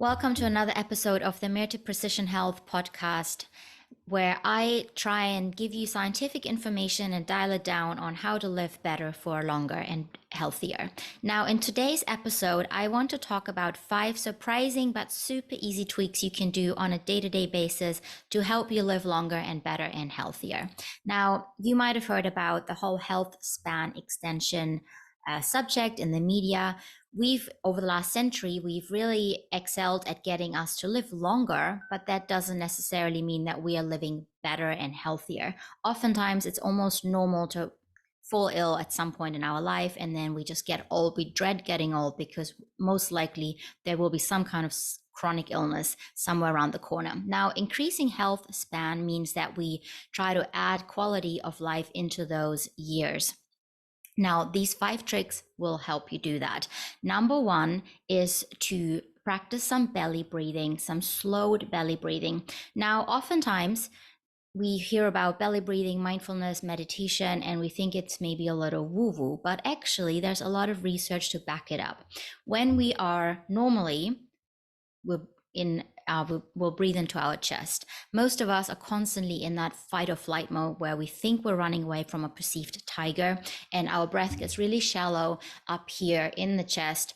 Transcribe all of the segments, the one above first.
Welcome to another episode of the Mirthe Precision Health podcast, where I try and give you scientific information and dial it down on how to live better for longer and healthier. Now, in today's episode, I want to talk about 5 surprising but super easy tweaks you can do on a day-to-day basis to help you live longer and better and healthier. Now, you might have heard about the whole health span extension subject in the media. Over the last century, we've really excelled at getting us to live longer, but that doesn't necessarily mean that we are living better and healthier. Oftentimes, it's almost normal to fall ill at some point in our life, and then we just get old. We dread getting old because most likely there will be some kind of chronic illness somewhere around the corner. Now, increasing health span means that we try to add quality of life into those years. Now, these 5 tricks will help you do that. Number 1 is to practice some belly breathing, some slowed belly breathing. Now, oftentimes we hear about belly breathing, mindfulness, meditation, and we think it's maybe a little woo-woo, but actually there's a lot of research to back it up. When we are normally, we'll breathe into our chest. Most of us are constantly in that fight or flight mode where we think we're running away from a perceived tiger, and our breath gets really shallow up here in the chest.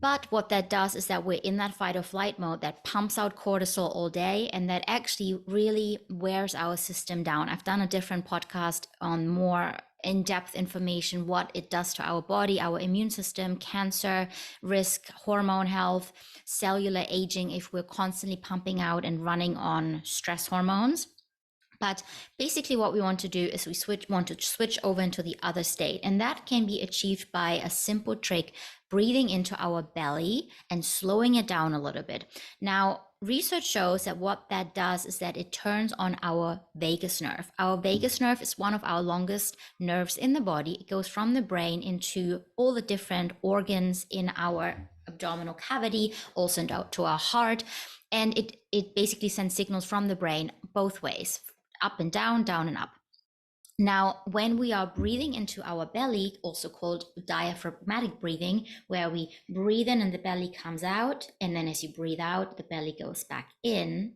But what that does is that we're in that fight or flight mode that pumps out cortisol all day, and that actually really wears our system down. I've done a different podcast on more in-depth information, what it does to our body, our immune system, cancer risk, hormone health, cellular aging if we're constantly pumping out and running on stress hormones. But basically what we want to do is want to switch over into the other state. And that can be achieved by a simple trick, breathing into our belly and slowing it down a little bit. Now, research shows that what that does is that it turns on our vagus nerve. Our vagus nerve is one of our longest nerves in the body. It goes from the brain into all the different organs in our abdominal cavity, also to our heart. And it basically sends signals from the brain both ways, up and down and up. Now, when we are breathing into our belly, also called diaphragmatic breathing, where we breathe in and the belly comes out, and then as you breathe out, the belly goes back in,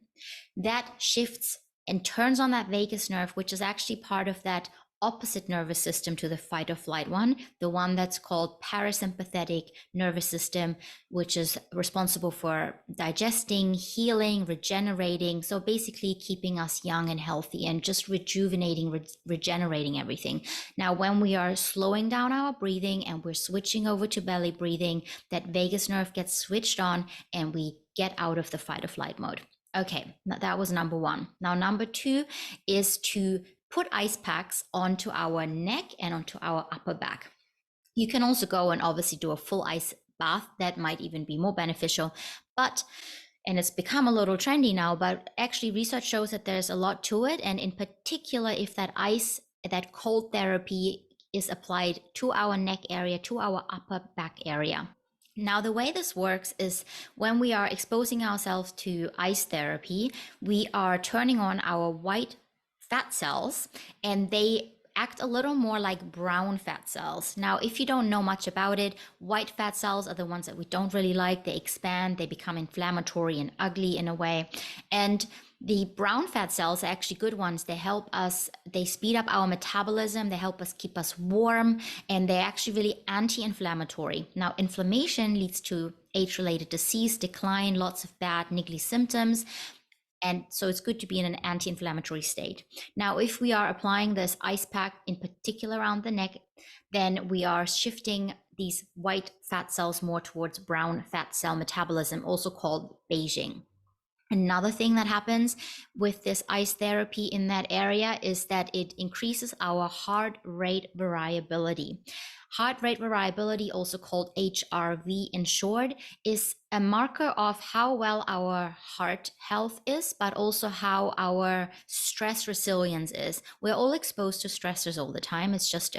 that shifts and turns on that vagus nerve, which is actually part of that opposite nervous system to the fight or flight one, the one that's called parasympathetic nervous system, which is responsible for digesting, healing, regenerating. So basically keeping us young and healthy and just rejuvenating, regenerating everything. Now, when we are slowing down our breathing and we're switching over to belly breathing, that vagus nerve gets switched on and we get out of the fight or flight mode. Okay, that was number 1. Now, number 2 is to put ice packs onto our neck and onto our upper back. You can also go and obviously do a full ice bath. That might even be more beneficial, and it's become a little trendy now, but actually research shows that there's a lot to it. And in particular, if that cold therapy is applied to our neck area, to our upper back area. Now, the way this works is when we are exposing ourselves to ice therapy, we are turning on our white fat cells, and they act a little more like brown fat cells. Now, if you don't know much about it, white fat cells are the ones that we don't really like. They expand, they become inflammatory and ugly in a way. And the brown fat cells are actually good ones. They help us, they speed up our metabolism, they help us keep us warm, and they're actually really anti-inflammatory. Now, inflammation leads to age-related disease, decline, lots of bad niggly symptoms. And so it's good to be in an anti-inflammatory state. Now, if we are applying this ice pack in particular around the neck, then we are shifting these white fat cells more towards brown fat cell metabolism, also called beiging. Another thing that happens with this ice therapy in that area is that it increases our heart rate variability. Heart rate variability, also called HRV in short, is a marker of how well our heart health is, but also how our stress resilience is. We're all exposed to stressors all the time. It's just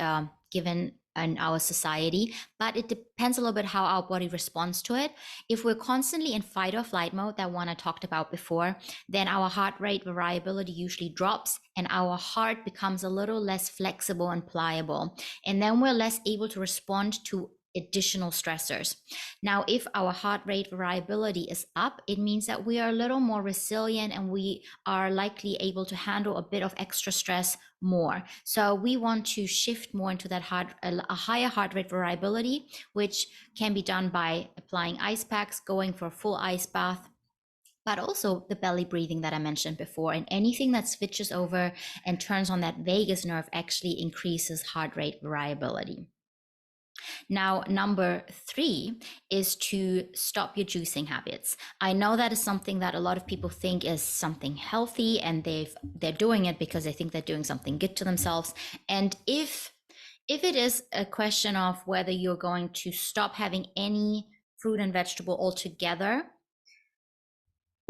given in our society, but it depends a little bit how our body responds to it. If we're constantly in fight or flight mode, that one I talked about before, then our heart rate variability usually drops and our heart becomes a little less flexible and pliable. And then we're less able to respond to additional stressors. Now, if our heart rate variability is up, it means that we are a little more resilient and we are likely able to handle a bit of extra stress more. So we want to shift more into that a higher heart rate variability, which can be done by applying ice packs, going for a full ice bath, but also the belly breathing that I mentioned before. And anything that switches over and turns on that vagus nerve actually increases heart rate variability. Now, number 3 is to stop your juicing habits. I know that is something that a lot of people think is something healthy, and they're doing it because they think they're doing something good to themselves. And if it is a question of whether you're going to stop having any fruit and vegetable altogether,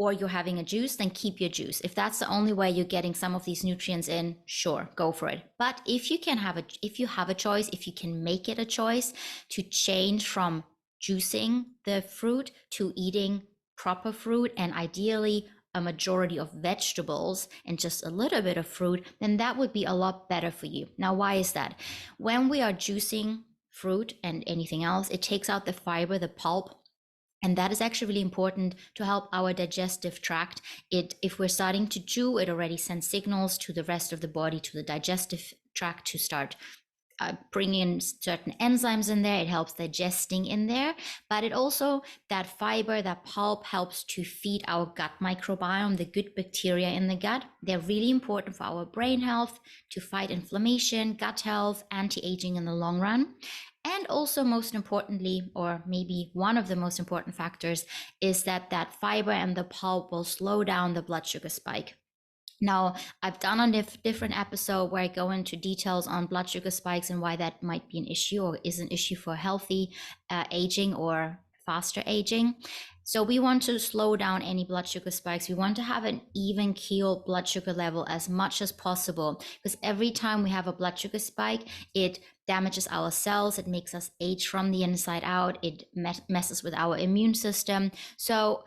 or you're having a juice, then keep your juice. If that's the only way you're getting some of these nutrients in, sure, go for it. But if you have a choice, if you can make it a choice to change from juicing the fruit to eating proper fruit, and ideally a majority of vegetables and just a little bit of fruit, then that would be a lot better for you. Now, why is that? When we are juicing fruit and anything else, it takes out the fiber, the pulp. And that is actually really important to help our digestive tract. If we're starting to chew, it already sends signals to the rest of the body, to the digestive tract, to start bringing in certain enzymes in there. It helps digesting in there, but it also, that fiber, that pulp, helps to feed our gut microbiome, the good bacteria in the gut. They're really important for our brain health, to fight inflammation, gut health, anti-aging in the long run. And also, most importantly, or maybe one of the most important factors, is that fiber and the pulp will slow down the blood sugar spike. Now, I've done a different episode where I go into details on blood sugar spikes and why that might be an issue or is an issue for healthy aging or faster aging. So we want to slow down any blood sugar spikes. We want to have an even keel blood sugar level as much as possible, because every time we have a blood sugar spike, it damages our cells, it makes us age from the inside out, it messes with our immune system. So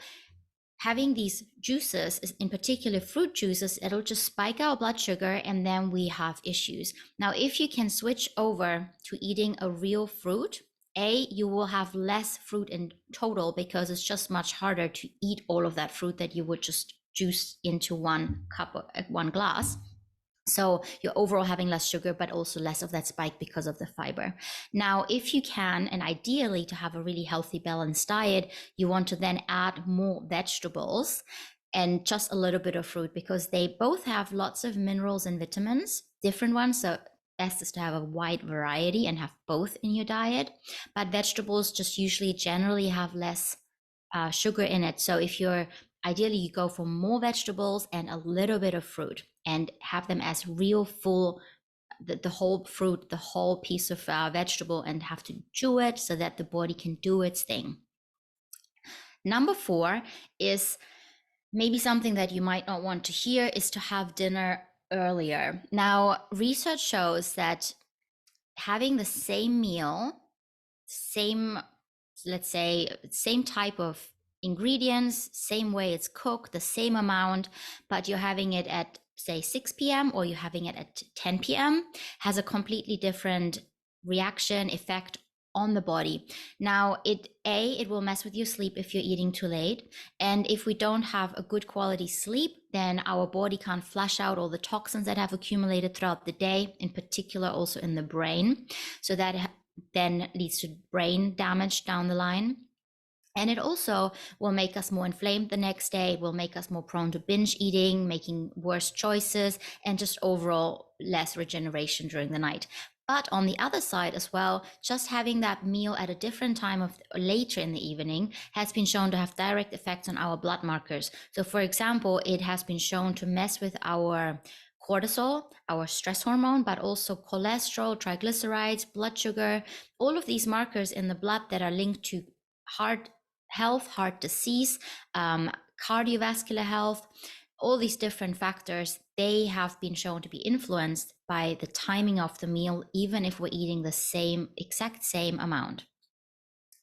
having these juices, in particular fruit juices, it'll just spike our blood sugar and then we have issues. Now, if you can switch over to eating a real fruit, you will have less fruit in total, because it's just much harder to eat all of that fruit that you would just juice into one glass. So you're overall having less sugar, but also less of that spike because of the fiber. Now, if you can, and ideally to have a really healthy, balanced diet, you want to then add more vegetables and just a little bit of fruit, because they both have lots of minerals and vitamins, different ones. So best is to have a wide variety and have both in your diet. But vegetables just usually generally have less sugar in it. So if you're ideally, you go for more vegetables and a little bit of fruit, and have them as real full, the whole fruit, the whole piece of vegetable, and have to chew it so that the body can do its thing. Number 4 is maybe something that you might not want to hear, is to have dinner earlier. Now, research shows that having the same meal, let's say same type of ingredients, same way it's cooked, the same amount, but you're having it at, say, 6 p.m. or you're having it at 10 p.m. has a completely different reaction effect on the body. Now, it will mess with your sleep if you're eating too late. And if we don't have a good quality sleep, then our body can't flush out all the toxins that have accumulated throughout the day, in particular also in the brain. So that then leads to brain damage down the line. And it also will make us more inflamed the next day, will make us more prone to binge eating, making worse choices, and just overall less regeneration during the night. But on the other side as well, just having that meal at a different time of later in the evening has been shown to have direct effects on our blood markers. So for example, it has been shown to mess with our cortisol, our stress hormone, but also cholesterol, triglycerides, blood sugar, all of these markers in the blood that are linked to heart health, heart disease, cardiovascular health, all these different factors, they have been shown to be influenced by the timing of the meal, even if we're eating the exact same amount.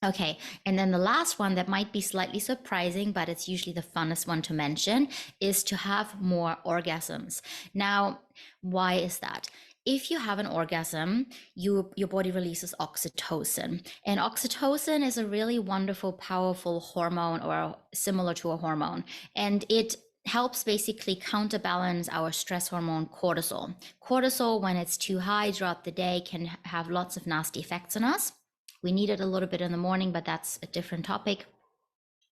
Okay, and then the last one that might be slightly surprising, but it's usually the funnest one to mention, is to have more orgasms. Now, why is that? if you have an orgasm, your body releases oxytocin. And oxytocin is a really wonderful, powerful hormone, or similar to a hormone. And it helps basically counterbalance our stress hormone cortisol. Cortisol, when it's too high throughout the day, can have lots of nasty effects on us. We need it a little bit in the morning, but that's a different topic.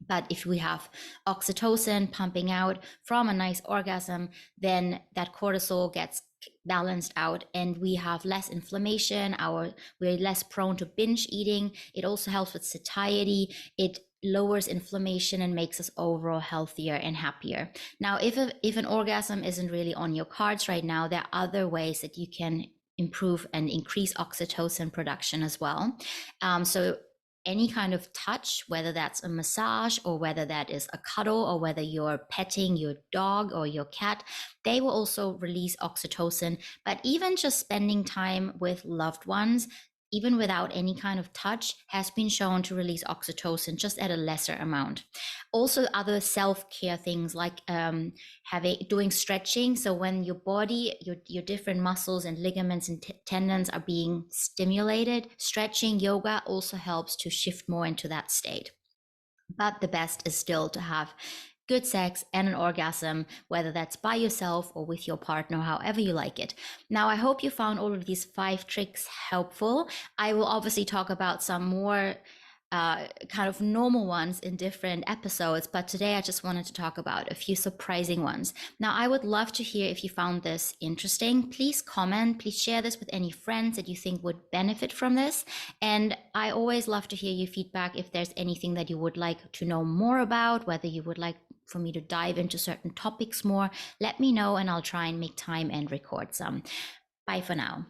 But if we have oxytocin pumping out from a nice orgasm, then that cortisol gets balanced out and we have less inflammation. We're less prone to binge eating. It also helps with satiety. It lowers inflammation and makes us overall healthier and happier. Now, if an orgasm isn't really on your cards right now, there are other ways that you can improve and increase oxytocin production as well. So any kind of touch, whether that's a massage or whether that is a cuddle or whether you're petting your dog or your cat, they will also release oxytocin. But even just spending time with loved ones, even without any kind of touch, has been shown to release oxytocin just at a lesser amount. Also, other self-care things like doing stretching. So when your body, your different muscles and ligaments and tendons are being stimulated, stretching, yoga also helps to shift more into that state. But the best is still to have good sex and an orgasm, whether that's by yourself or with your partner, however you like it. Now, I hope you found all of these 5 tricks helpful. I will obviously talk about some more kind of normal ones in different episodes, but today I just wanted to talk about a few surprising ones. Now, I would love to hear if you found this interesting. Please comment, please share this with any friends that you think would benefit from this. And I always love to hear your feedback. If there's anything that you would like to know more about, whether you would like for me to dive into certain topics more, let me know and I'll try and make time and record some. Bye for now.